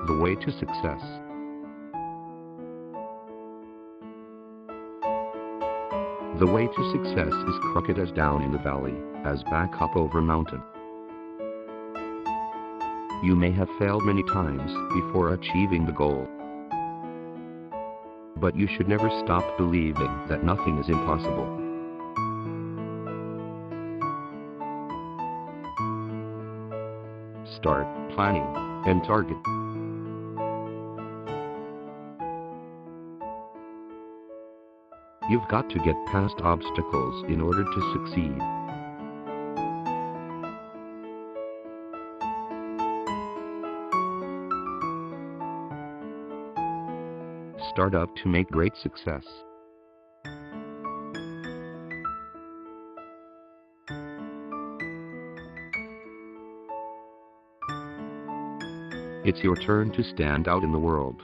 The way to success. The way to success is crooked as down in the valley, as back up over mountain. You may have failed many times before achieving the goal, but you should never stop believing that nothing is impossible. Start planning and target. You've got to get past obstacles in order to succeed. Start up to make great success. It's your turn to stand out in the world.